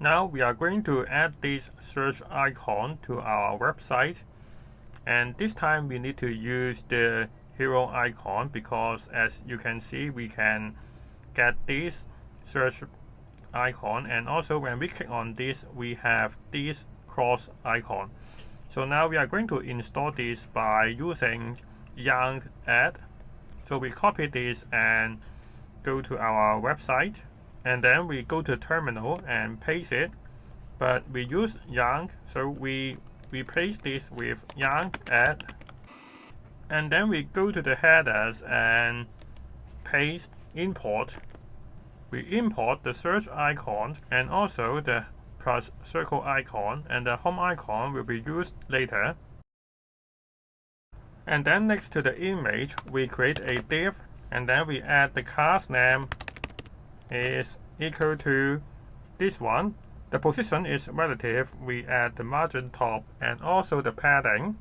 Now we are going to add this search icon to our website, and this time we need to use the hero icon because as you can see we can get this search icon, and also when we click on this we have this cross icon. So now we are going to install this by using yarn add. So we copy this and go to our website, and then we go to terminal and paste it, but we use yarn, so we replace this with yarn add, and then we go to the headers and paste import. We import the search icon and also the plus circle icon, and the home icon will be used later. And then next to the image we create a div, and then we add the class name is equal to this one. The position is relative. We add the margin top and also the padding.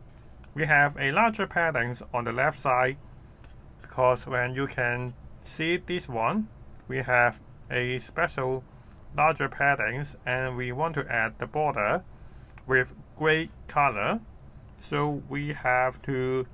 We have a larger paddings on the left side because when you can see this one, we have a special larger paddings, and we want to add the border with gray color. So we have to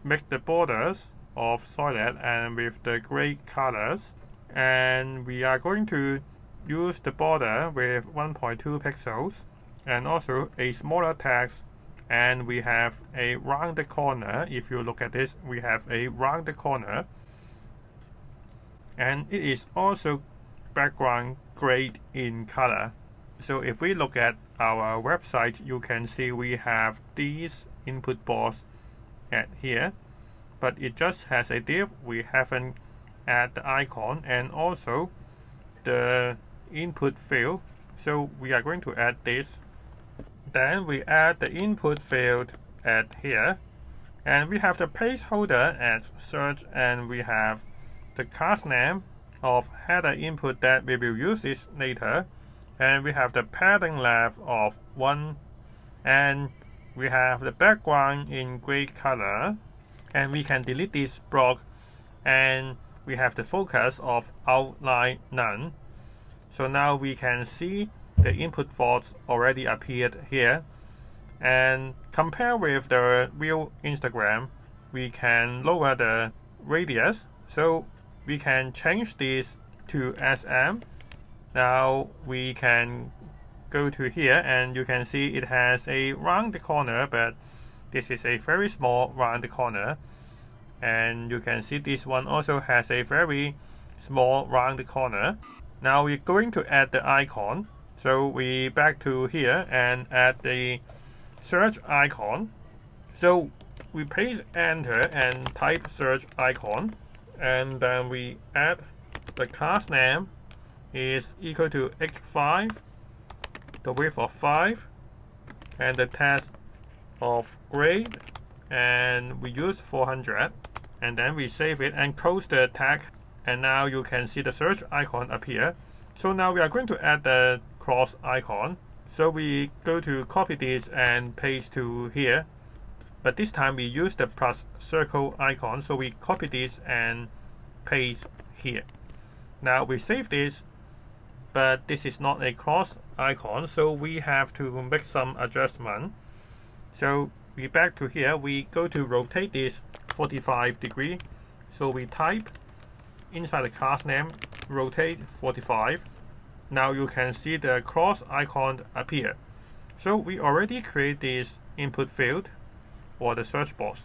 make the borders of solid and with the gray colors, and we are going to use the border with 1.2 pixels and also a smaller text, and we have a rounded corner. If you look at this, we have a rounded corner, and it is also background gray in color. So if we look at our website, you can see we have these input box at here, but it just has a div. We haven't add the icon and also the input field, so we are going to add this. Then we add the input field at here, and we have the placeholder as search, and we have the class name of header input that we will use this later, and we have the padding length of 1, and we have the background in gray color, and we can delete this block, and we have the focus of outline none. So now we can see the input box already appeared here, and compare with the real Instagram, we can lower the radius, so we can change this to SM. Now we can go to here, and you can see it has a round corner, but this is a very small round corner, and you can see this one also has a very small round corner. Now we're going to add the icon, so we back to here and add the search icon. So we press enter and type search icon, and then we add the class name is equal to h5, the width of 5, and the text of grade, and we use 400, and then we save it and close the tag, and now you can see the search icon appear. So now we are going to add the cross icon, so we go to copy this and paste to here, but this time we use the plus circle icon, so we copy this and paste here. Now we save this, but this is not a cross icon, so we have to make some adjustment. So we back to here, we go to rotate this 45 degree, so we type inside the class name rotate 45. Now you can see the cross icon appear. So we already create this input field or the search box.